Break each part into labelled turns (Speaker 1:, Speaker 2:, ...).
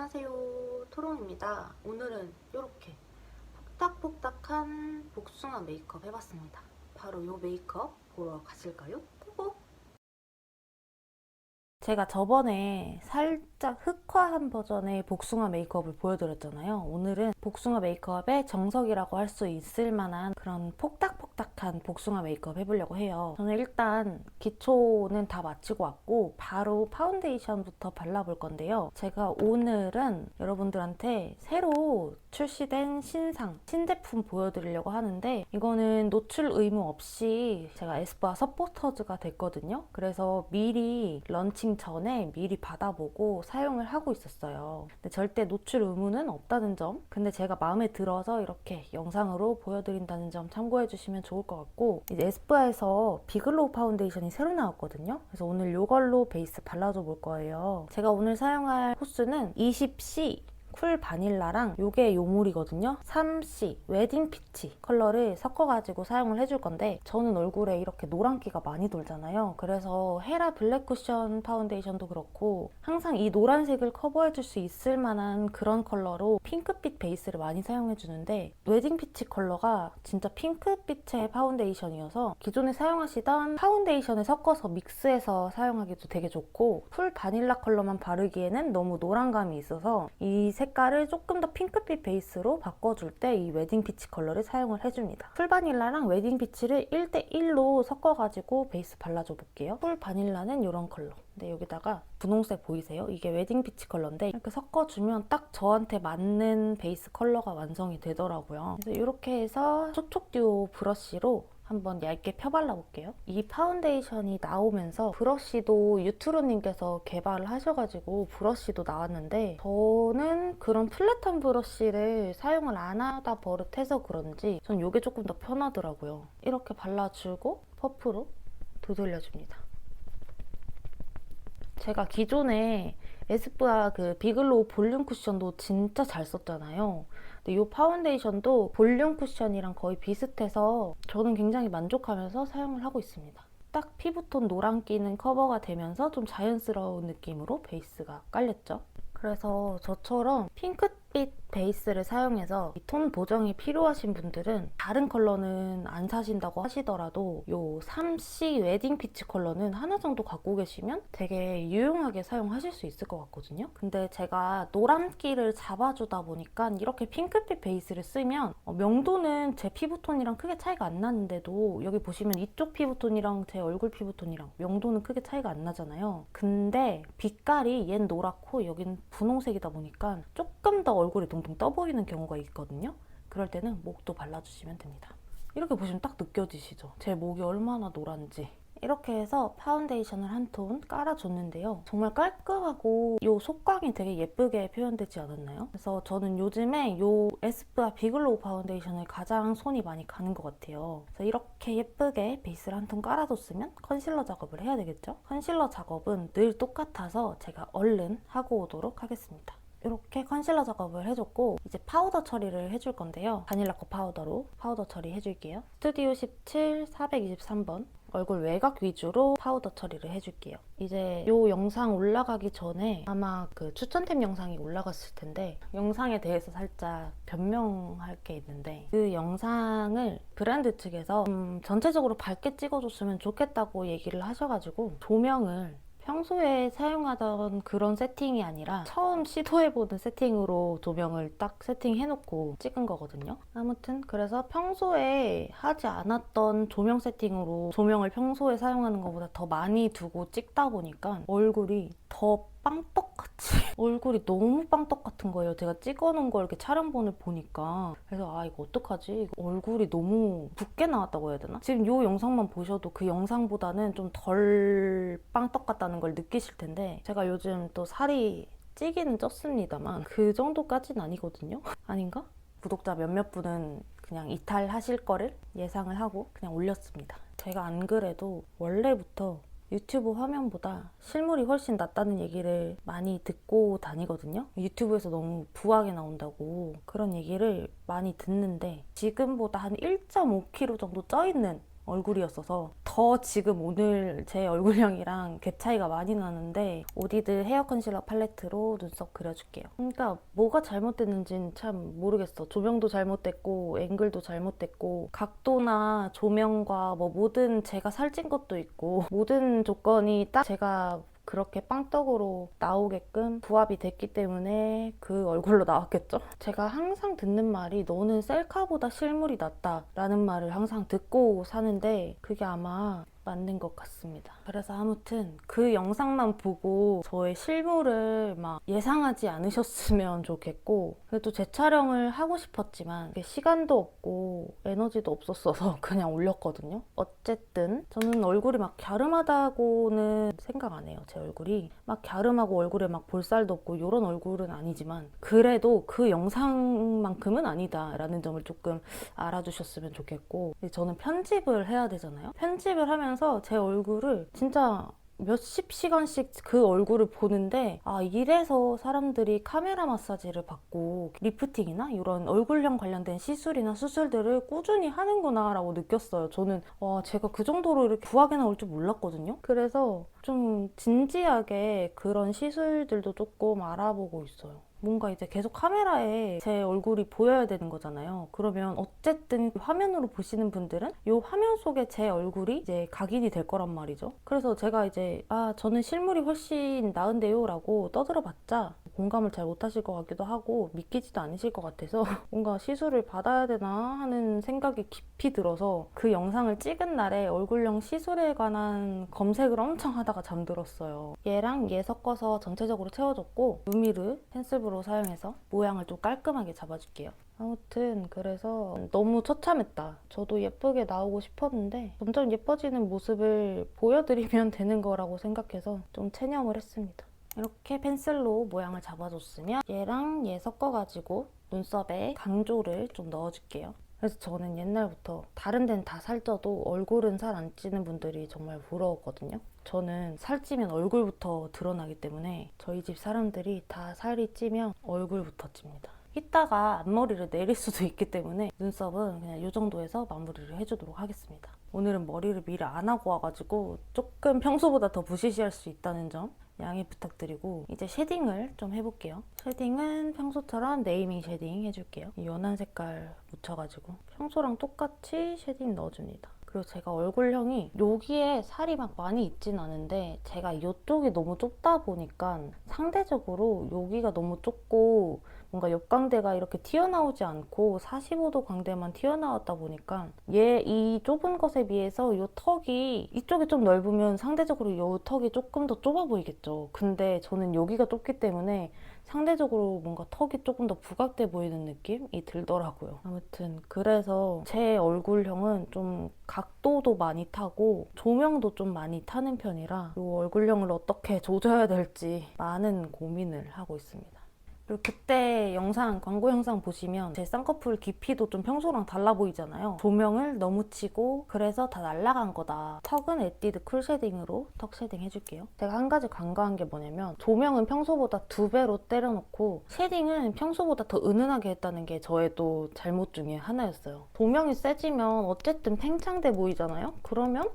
Speaker 1: 안녕하세요, 토롱입니다. 오늘은 이렇게 폭닥폭닥한 복숭아 메이크업 해봤습니다. 바로 이 메이크업 보러 가실까요? 고고! 제가 저번에 살짝 흑화한 버전의 복숭아 메이크업을 보여드렸잖아요. 오늘은 복숭아 메이크업의 정석이라고 할 수 있을 만한 그런 폭닥폭닥한 복숭아 메이크업 해보려고 해요. 저는 일단 기초는 다 마치고 왔고 바로 파운데이션부터 발라볼 건데요. 제가 오늘은 여러분들한테 새로 출시된 신제품 보여드리려고 하는데 이거는 노출 의무 없이 제가 에스쁘아 서포터즈가 됐거든요. 그래서 미리 런칭 전에 미리 받아보고 사용을 하고 있었어요. 근데 절대 노출 의무는 없다는 점, 근데 제가 마음에 들어서 이렇게 영상으로 보여드린다는 점 참고해 주시면 좋을 것 같고, 이제 에스쁘아에서 비글로우 파운데이션이 새로 나왔거든요. 그래서 오늘 이걸로 베이스 발라줘 볼 거예요. 제가 오늘 사용할 호수는 20C 쿨 바닐라랑 요게 요물이거든요. 3C 웨딩 피치 컬러를 섞어가지고 사용을 해줄 건데, 저는 얼굴에 이렇게 노란기가 많이 돌잖아요. 그래서 헤라 블랙 쿠션 파운데이션도 그렇고 항상 이 노란색을 커버해줄 수 있을 만한 그런 컬러로 핑크빛 베이스를 많이 사용해주는데, 웨딩 피치 컬러가 진짜 핑크빛의 파운데이션이어서 기존에 사용하시던 파운데이션을 섞어서 믹스해서 사용하기도 되게 좋고, 쿨 바닐라 컬러만 바르기에는 너무 노란감이 있어서 이 색깔을 조금 더 핑크빛 베이스로 바꿔줄 때 이 웨딩 피치 컬러를 사용을 해줍니다. 쿨 바닐라랑 웨딩 피치를 1대1로 섞어가지고 베이스 발라줘 볼게요. 쿨 바닐라는 이런 컬러. 근데 여기다가 분홍색 보이세요? 이게 웨딩 피치 컬러인데 이렇게 섞어주면 딱 저한테 맞는 베이스 컬러가 완성이 되더라고요. 그래서 이렇게 해서 촉촉 듀오 브러쉬로 한번 얇게 펴발라 볼게요. 이 파운데이션이 나오면서 브러쉬도 유투루님께서 개발을 하셔가지고 브러쉬도 나왔는데, 저는 그런 플랫한 브러쉬를 사용을 안 하다 버릇해서 그런지 전 이게 조금 더 편하더라고요. 이렇게 발라주고 퍼프로 도돌려줍니다. 제가 기존에 에스쁘아 그 비글로우 볼륨 쿠션도 진짜 잘 썼잖아요. 근데 이 파운데이션도 볼륨 쿠션이랑 거의 비슷해서 저는 굉장히 만족하면서 사용을 하고 있습니다. 딱 피부톤 노란기는 커버가 되면서 좀 자연스러운 느낌으로 베이스가 깔렸죠. 그래서 저처럼 핑크빛 베이스를 사용해서 이 톤 보정이 필요하신 분들은 다른 컬러는 안 사신다고 하시더라도 이 3C 웨딩 피치 컬러는 하나 정도 갖고 계시면 되게 유용하게 사용하실 수 있을 것 같거든요. 근데 제가 노란기를 잡아주다 보니까 이렇게 핑크빛 베이스를 쓰면 명도는 제 피부톤이랑 크게 차이가 안 나는데도, 여기 보시면 이쪽 피부톤이랑 제 얼굴 피부톤이랑 명도는 크게 차이가 안 나잖아요. 근데 빛깔이 얜 노랗고 여긴 분홍색이다 보니까 조금 더 얼굴이 둥둥 떠 보이는 경우가 있거든요. 그럴 때는 목도 발라주시면 됩니다. 이렇게 보시면 딱 느껴지시죠? 제 목이 얼마나 노란지. 이렇게 해서 파운데이션을 한 톤 깔아줬는데요. 정말 깔끔하고 이 속광이 되게 예쁘게 표현되지 않았나요? 그래서 저는 요즘에 이 에스쁘아 비글로우 파운데이션을 가장 손이 많이 가는 것 같아요. 그래서 이렇게 예쁘게 베이스를 한 톤 깔아줬으면 컨실러 작업을 해야 되겠죠? 컨실러 작업은 늘 똑같아서 제가 얼른 하고 오도록 하겠습니다. 이렇게 컨실러 작업을 해줬고, 이제 파우더 처리를 해줄 건데요. 바닐라코 파우더로 파우더 처리해줄게요. 스튜디오 17 423번 얼굴 외곽 위주로 파우더 처리를 해줄게요. 이제 이 영상 올라가기 전에 아마 그 추천템 영상이 올라갔을 텐데, 영상에 대해서 살짝 변명할 게 있는데, 그 영상을 브랜드 측에서 전체적으로 밝게 찍어줬으면 좋겠다고 얘기를 하셔가지고 조명을 평소에 사용하던 그런 세팅이 아니라 처음 시도해보는 세팅으로 조명을 딱 세팅해놓고 찍은 거거든요. 아무튼 그래서 평소에 하지 않았던 조명 세팅으로 조명을 평소에 사용하는 것보다 더 많이 두고 찍다 보니까 얼굴이 더 빵떡같이 얼굴이 너무 빵떡 같은 거예요. 제가 찍어놓은 걸 이렇게 촬영본을 보니까. 그래서 이거 어떡하지? 얼굴이 너무 붓게 나왔다고 해야 되나? 지금 이 영상만 보셔도 그 영상보다는 좀 덜 빵떡 같다는 걸 느끼실 텐데, 제가 요즘 또 살이 찌기는 쪘습니다만 그 정도까지는 아니거든요? 아닌가? 구독자 몇몇 분은 그냥 이탈하실 거를 예상을 하고 그냥 올렸습니다. 제가 안 그래도 원래부터 유튜브 화면보다 실물이 훨씬 낫다는 얘기를 많이 듣고 다니거든요. 유튜브에서 너무 부하게 나온다고 그런 얘기를 많이 듣는데, 지금보다 한 1.5kg 정도 쪄있는 얼굴이었어서 더 지금 오늘 제 얼굴형이랑 갭 차이가 많이 나는데 오디드 헤어 컨실러 팔레트로 눈썹 그려줄게요. 그러니까 뭐가 잘못됐는지는 참 모르겠어. 조명도 잘못됐고 앵글도 잘못됐고 각도나 조명과 뭐 모든 제가 살찐 것도 있고 모든 조건이 딱 제가 그렇게 빵떡으로 나오게끔 부합이 됐기 때문에 그 얼굴로 나왔겠죠? 제가 항상 듣는 말이 너는 셀카보다 실물이 낫다 라는 말을 항상 듣고 사는데 그게 아마 맞는 것 같습니다. 그래서 아무튼 그 영상만 보고 저의 실물을 막 예상하지 않으셨으면 좋겠고 그래도 재촬영을 하고 싶었지만 시간도 없고 에너지도 없었어서 그냥 올렸거든요. 어쨌든 저는 얼굴이 막 갸름하다고는 생각 안 해요. 제 얼굴이 막 갸름하고 얼굴에 막 볼살도 없고 이런 얼굴은 아니지만 그래도 그 영상만큼은 아니다 라는 점을 조금 알아주셨으면 좋겠고 저는 편집을 해야 되잖아요. 편집을 하면 제 얼굴을 진짜 몇십 시간씩 그 얼굴을 보는데 아 이래서 사람들이 카메라 마사지를 받고 리프팅이나 이런 얼굴형 관련된 시술이나 수술들을 꾸준히 하는구나 라고 느꼈어요. 저는 와 제가 그 정도로 이렇게 부하게 나올 줄 몰랐거든요. 그래서 좀 진지하게 그런 시술들도 조금 알아보고 있어요. 뭔가 이제 계속 카메라에 제 얼굴이 보여야 되는 거잖아요. 그러면 어쨌든 화면으로 보시는 분들은 이 화면 속에 제 얼굴이 이제 각인이 될 거란 말이죠. 그래서 제가 이제 저는 실물이 훨씬 나은데요 라고 떠들어봤자 공감을 잘 못하실 것 같기도 하고 믿기지도 않으실 것 같아서 뭔가 시술을 받아야 되나 하는 생각이 깊이 들어서 그 영상을 찍은 날에 얼굴형 시술에 관한 검색을 엄청 하다가 잠들었어요. 얘랑 얘 섞어서 전체적으로 채워줬고 루미르 펜슬브로 사용해서 모양을 좀 깔끔하게 잡아줄게요. 아무튼 그래서 너무 처참했다. 저도 예쁘게 나오고 싶었는데 점점 예뻐지는 모습을 보여드리면 되는 거라고 생각해서 좀 체념을 했습니다. 이렇게 펜슬로 모양을 잡아줬으면 얘랑 얘 섞어가지고 눈썹에 강조를 좀 넣어줄게요. 그래서 저는 옛날부터 다른 데는 다 살쪄도 얼굴은 살 안 찌는 분들이 정말 부러웠거든요. 저는 살찌면 얼굴부터 드러나기 때문에 저희 집 사람들이 다 살이 찌면 얼굴부터 찝니다. 이따가 앞머리를 내릴 수도 있기 때문에 눈썹은 그냥 이 정도에서 마무리를 해주도록 하겠습니다. 오늘은 머리를 미리 안 하고 와가지고 조금 평소보다 더 부시시할 수 있다는 점 양해 부탁드리고 이제 쉐딩을 좀 해볼게요. 쉐딩은 평소처럼 네이밍 쉐딩 해줄게요. 이 연한 색깔 묻혀가지고 평소랑 똑같이 쉐딩 넣어줍니다. 그리고 제가 얼굴형이 여기에 살이 막 많이 있진 않은데 제가 이쪽이 너무 좁다 보니까 상대적으로 여기가 너무 좁고 뭔가 옆광대가 이렇게 튀어나오지 않고 45도 광대만 튀어나왔다 보니까 이 좁은 것에 비해서 이 턱이 이쪽이 좀 넓으면 상대적으로 이 턱이 조금 더 좁아 보이겠죠. 근데 저는 여기가 좁기 때문에 상대적으로 뭔가 턱이 조금 더 부각돼 보이는 느낌이 들더라고요. 아무튼 그래서 제 얼굴형은 좀 각도도 많이 타고 조명도 좀 많이 타는 편이라 이 얼굴형을 어떻게 조져야 될지 많은 고민을 하고 있습니다. 그리고 그때 광고 영상 보시면 제 쌍꺼풀 깊이도 좀 평소랑 달라 보이잖아요. 조명을 너무 치고 그래서 다 날아간 거다. 턱은 에뛰드 쿨 쉐딩으로 턱 쉐딩 해줄게요. 제가 한 가지 간과한 게 뭐냐면 조명은 평소보다 2배로 때려놓고 쉐딩은 평소보다 더 은은하게 했다는 게 저의 또 잘못 중에 하나였어요. 조명이 세지면 어쨌든 팽창돼 보이잖아요. 그러면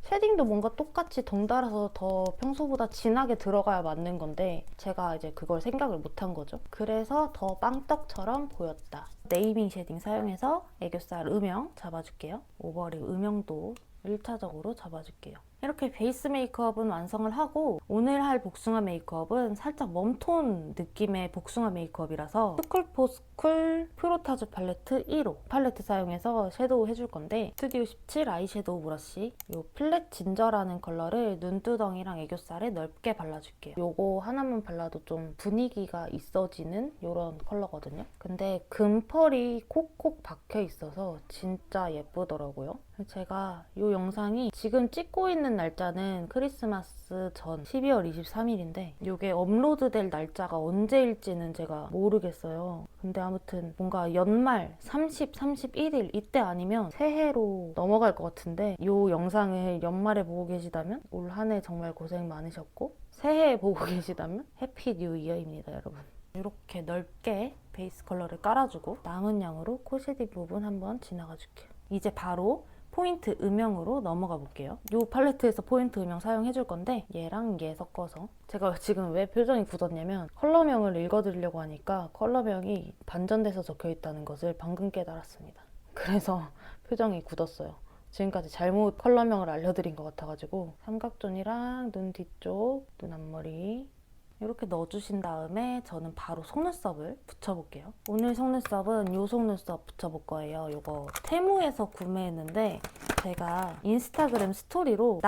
Speaker 1: 쉐딩도 뭔가 똑같이 덩달아서 더 평소보다 진하게 들어가야 맞는 건데 제가 이제 그걸 생각을 못한 거죠. 그래서 더 빵떡처럼 보였다. 네이밍 쉐딩 사용해서 애교살 음영 잡아줄게요. 오버립 음영도 1차적으로 잡아줄게요. 이렇게 베이스 메이크업은 완성을 하고 오늘 할 복숭아 메이크업은 살짝 웜톤 느낌의 복숭아 메이크업이라서 스쿨포스쿨 프로타주 팔레트 1호 팔레트 사용해서 섀도우 해줄 건데 스튜디오 17 아이섀도우 브러쉬 이 플랫 진저라는 컬러를 눈두덩이랑 애교살에 넓게 발라줄게요. 요거 하나만 발라도 좀 분위기가 있어지는 이런 컬러거든요. 근데 금펄이 콕콕 박혀 있어서 진짜 예쁘더라고요. 제가 이 영상이 지금 찍고 있는 날짜는 크리스마스 전 12월 23일인데 이게 업로드될 날짜가 언제일지는 제가 모르겠어요. 근데 아무튼 뭔가 연말 30, 31일 이때 아니면 새해로 넘어갈 것 같은데 이 영상을 연말에 보고 계시다면 올 한 해 정말 고생 많으셨고 새해에 보고 계시다면 해피 뉴 이어입니다, 여러분. 이렇게 넓게 베이스 컬러를 깔아주고 남은 양으로 코 쉐딩 부분 한번 지나가 줄게요. 이제 바로 포인트 음영으로 넘어가 볼게요. 이 팔레트에서 포인트 음영 사용해 줄 건데 얘랑 얘 섞어서 제가 지금 왜 표정이 굳었냐면 컬러명을 읽어드리려고 하니까 컬러명이 반전돼서 적혀 있다는 것을 방금 깨달았습니다. 그래서 표정이 굳었어요. 지금까지 잘못 컬러명을 알려드린 것 같아가지고 삼각존이랑 눈 뒤쪽, 눈 앞머리 이렇게 넣어주신 다음에 저는 바로 속눈썹을 붙여볼게요. 오늘 속눈썹은 이 속눈썹 붙여볼 거예요. 이거 테무에서 구매했는데 제가 인스타그램 스토리로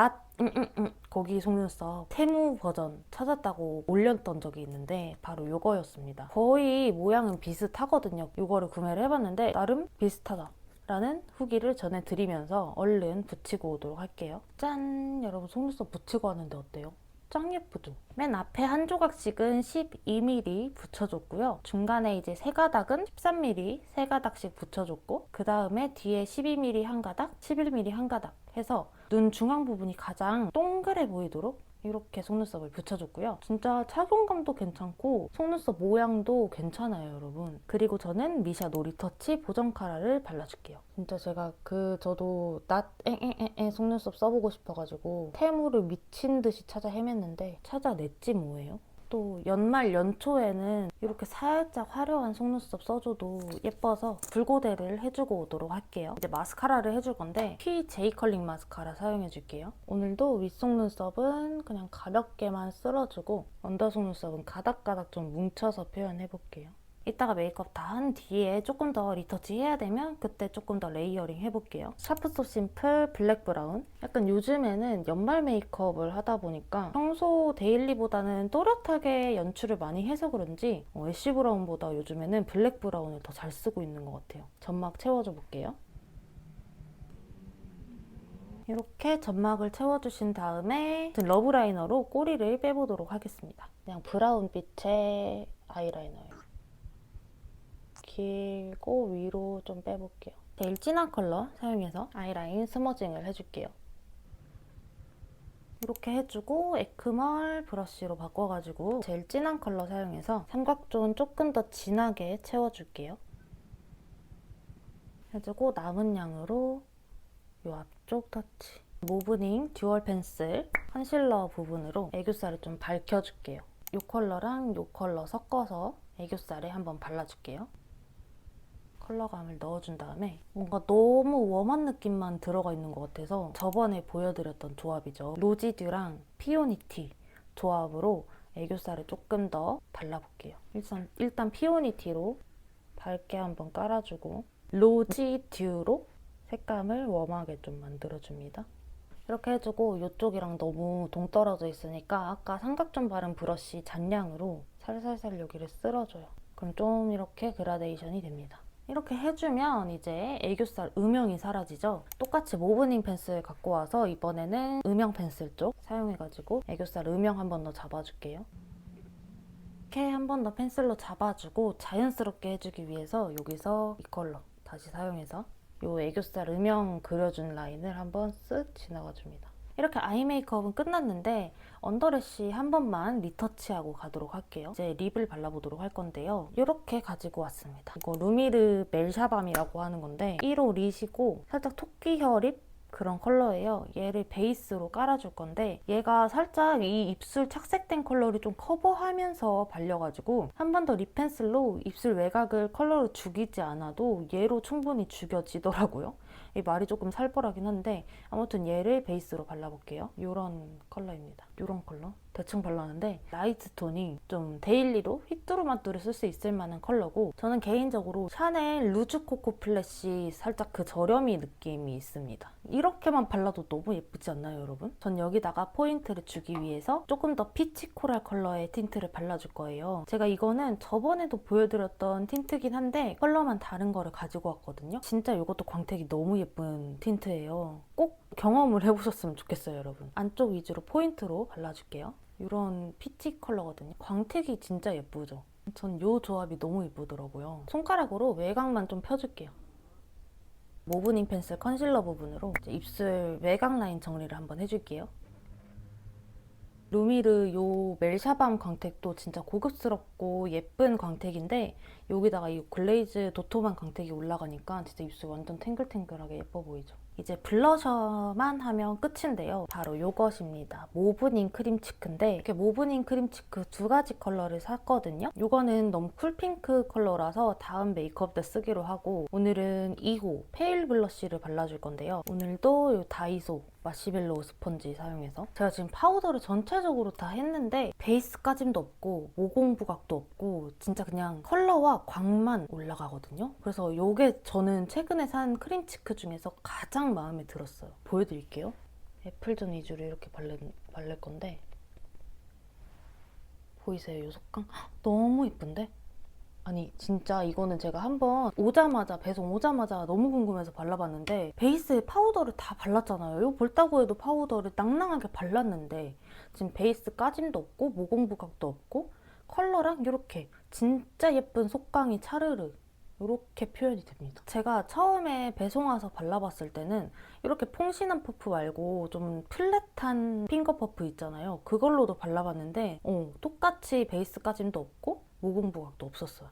Speaker 1: 거기 속눈썹 테무 버전 찾았다고 올렸던 적이 있는데 바로 이거였습니다. 거의 모양은 비슷하거든요. 이거를 구매를 해봤는데 나름 비슷하다 라는 후기를 전해드리면서 얼른 붙이고 오도록 할게요. 짠! 여러분 속눈썹 붙이고 왔는데 어때요? 짱 예쁘죠? 맨 앞에 한 조각씩은 12mm 붙여줬고요. 중간에 이제 세 가닥은 13mm 세 가닥씩 붙여줬고 그 다음에 뒤에 12mm 한 가닥, 11mm 한 가닥 해서 눈 중앙 부분이 가장 동그래 보이도록 이렇게 속눈썹을 붙여줬고요. 진짜 착용감도 괜찮고 속눈썹 모양도 괜찮아요, 여러분. 그리고 저는 미샤노 리터치 보정 카라를 발라줄게요. 진짜 제가 저도 낫 속눈썹 써보고 싶어가지고 테무를 미친 듯이 찾아 헤맸는데 찾아냈지 뭐예요. 또 연말 연초에는 이렇게 살짝 화려한 속눈썹 써줘도 예뻐서 붉고데를 해주고 오도록 할게요. 이제 마스카라를 해줄 건데 키 제이 컬링 마스카라 사용해줄게요. 오늘도 윗속눈썹은 그냥 가볍게만 쓸어주고 언더 속눈썹은 가닥가닥 좀 뭉쳐서 표현해볼게요. 이따가 메이크업 다 한 뒤에 조금 더 리터치 해야 되면 그때 조금 더 레이어링 해볼게요. 샤프 소 심플 블랙 브라운. 약간 요즘에는 연말 메이크업을 하다 보니까 평소 데일리보다는 또렷하게 연출을 많이 해서 그런지 애쉬 브라운보다 요즘에는 블랙 브라운을 더 잘 쓰고 있는 것 같아요. 점막 채워줘 볼게요. 이렇게 점막을 채워주신 다음에 러브 라이너로 꼬리를 빼보도록 하겠습니다. 그냥 브라운빛의 아이라이너예요. 길고 위로 좀 빼볼게요. 제일 진한 컬러 사용해서 아이라인 스머징을 해줄게요. 이렇게 해주고 에크멀 브러쉬로 바꿔가지고 제일 진한 컬러 사용해서 삼각존 조금 더 진하게 채워줄게요. 해주고 남은 양으로 이 앞쪽 터치. 모브닝 듀얼 펜슬 컨실러 부분으로 애교살을 좀 밝혀줄게요. 이 컬러랑 이 컬러 섞어서 애교살에 한번 발라줄게요. 컬러감을 넣어준 다음에 뭔가 너무 웜한 느낌만 들어가 있는 것 같아서 저번에 보여드렸던 조합이죠. 로지듀랑 피오니티 조합으로 애교살을 조금 더 발라볼게요. 일단 피오니티로 밝게 한번 깔아주고 로지듀로 색감을 웜하게 좀 만들어줍니다. 이렇게 해주고 이쪽이랑 너무 동떨어져 있으니까 아까 삼각존 바른 브러쉬 잔량으로 살살살 여기를 쓸어줘요. 그럼 좀 이렇게 그라데이션이 됩니다. 이렇게 해주면 이제 애교살 음영이 사라지죠. 똑같이 모브닝 펜슬 갖고 와서 이번에는 음영 펜슬 쪽 사용해가지고 애교살 음영 한 번 더 잡아줄게요. 이렇게 한 번 더 펜슬로 잡아주고 자연스럽게 해주기 위해서 여기서 이 컬러 다시 사용해서 이 애교살 음영 그려준 라인을 한번 쓱 지나가줍니다. 이렇게 아이 메이크업은 끝났는데 언더래쉬 한 번만 리터치하고 가도록 할게요. 이제 립을 발라보도록 할 건데요. 이렇게 가지고 왔습니다. 이거 루미르 멜샤밤이라고 하는 건데 1호 립이고 살짝 토끼혀 립 그런 컬러예요. 얘를 베이스로 깔아줄 건데 얘가 살짝 이 입술 착색된 컬러를 좀 커버하면서 발려가지고 한 번 더 립 펜슬로 입술 외곽을 컬러로 죽이지 않아도 얘로 충분히 죽여지더라고요. 이 말이 조금 살벌하긴 한데 아무튼 얘를 베이스로 발라볼게요. 이런 컬러입니다. 이런 컬러 대충 발랐는데 라이트 톤이 좀 데일리로 휘뚜루마뚜루 쓸 수 있을 만한 컬러고 저는 개인적으로 샤넬 루즈 코코 플래시 살짝 그 저렴이 느낌이 있습니다. 이렇게만 발라도 너무 예쁘지 않나요, 여러분? 전 여기다가 포인트를 주기 위해서 조금 더 피치 코랄 컬러의 틴트를 발라줄 거예요. 제가 이거는 저번에도 보여드렸던 틴트긴 한데 컬러만 다른 거를 가지고 왔거든요. 진짜 이것도 광택이 너무 예쁜 틴트예요. 꼭 경험을 해보셨으면 좋겠어요, 여러분. 안쪽 위주로 포인트로 발라줄게요. 이런 피치 컬러거든요. 광택이 진짜 예쁘죠? 전 이 조합이 너무 예쁘더라고요. 손가락으로 외곽만 좀 펴줄게요. 모브닝 펜슬 컨실러 부분으로 입술 외곽 라인 정리를 한번 해줄게요. 루미르 요 멜샤밤 광택도 진짜 고급스럽고 예쁜 광택인데 여기다가 이 글레이즈 도톰한 광택이 올라가니까 진짜 입술 완전 탱글탱글하게 예뻐 보이죠? 이제 블러셔만 하면 끝인데요. 바로 이것입니다. 모브닝 크림치크인데 이렇게 모브닝 크림치크 두 가지 컬러를 샀거든요. 이거는 너무 쿨핑크 컬러라서 다음 메이크업 때 쓰기로 하고 오늘은 2호 페일 블러쉬를 발라줄 건데요. 오늘도 이 다이소 마시멜로우 스펀지 사용해서 제가 지금 파우더를 전체적으로 다 했는데 베이스 까짐도 없고 모공 부각도 없고 진짜 그냥 컬러와 광만 올라가거든요. 그래서 이게 저는 최근에 산 크림치크 중에서 가장 마음에 들었어요. 보여드릴게요. 애플존 위주로 이렇게 바를 건데 보이세요? 이 색감? 너무 이쁜데? 아니 진짜 이거는 제가 한번 배송 오자마자 너무 궁금해서 발라봤는데 베이스에 파우더를 다 발랐잖아요. 이거 볼따구 해도 파우더를 낭낭하게 발랐는데 지금 베이스 까짐도 없고 모공 부각도 없고 컬러랑 이렇게 진짜 예쁜 속광이 차르르 이렇게 표현이 됩니다. 제가 처음에 배송 와서 발라봤을 때는 이렇게 퐁신한 퍼프 말고 좀 플랫한 핑거 퍼프 있잖아요. 그걸로도 발라봤는데 똑같이 베이스 까짐도 없고 모공 부각도 없었어요.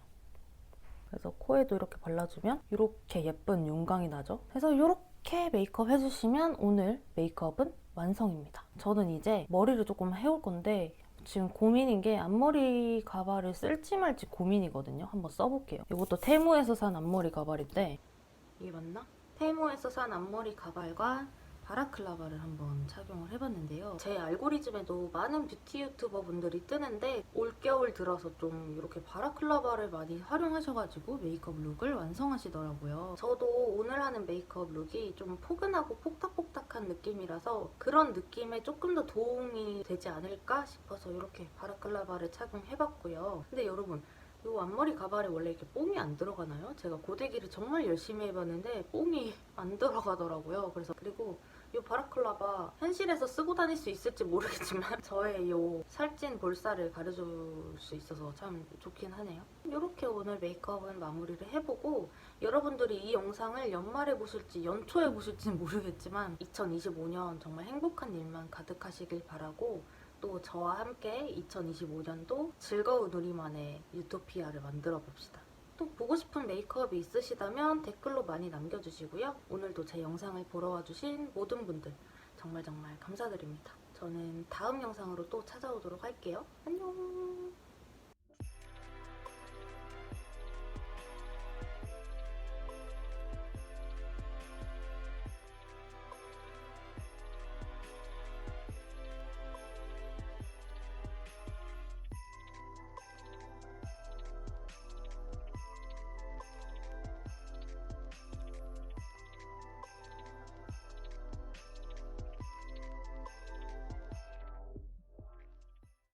Speaker 1: 그래서 코에도 이렇게 발라주면 이렇게 예쁜 윤광이 나죠. 그래서 이렇게 메이크업 해주시면 오늘 메이크업은 완성입니다. 저는 이제 머리를 조금 해올 건데 지금 고민인 게 앞머리 가발을 쓸지 말지 고민이거든요. 한번 써볼게요. 이것도 테무에서 산 앞머리 가발인데 이게 맞나? 테무에서 산 앞머리 가발과 바라클라바를 한번 착용을 해봤는데요. 제 알고리즘에도 많은 뷰티 유튜버 분들이 뜨는데 올겨울 들어서 좀 이렇게 바라클라바를 많이 활용하셔가지고 메이크업 룩을 완성하시더라고요. 저도 오늘 하는 메이크업 룩이 좀 포근하고 폭닥폭닥한 느낌이라서 그런 느낌에 조금 더 도움이 되지 않을까 싶어서 이렇게 바라클라바를 착용해봤고요. 근데 여러분 이 앞머리 가발에 원래 이렇게 뽕이 안 들어가나요? 제가 고데기를 정말 열심히 해봤는데 뽕이 안 들어가더라고요. 그리고 이 바라클라바 현실에서 쓰고 다닐 수 있을지 모르겠지만 저의 이 살찐 볼살을 가려줄 수 있어서 참 좋긴 하네요. 이렇게 오늘 메이크업은 마무리를 해보고 여러분들이 이 영상을 연말에 보실지 연초에 보실지는 모르겠지만 2025년 정말 행복한 일만 가득하시길 바라고 또 저와 함께 2025년도 즐거운 우리만의 유토피아를 만들어 봅시다. 또 보고 싶은 메이크업이 있으시다면 댓글로 많이 남겨주시고요. 오늘도 제 영상을 보러 와주신 모든 분들 정말 감사드립니다. 저는 다음 영상으로 또 찾아오도록 할게요. 안녕!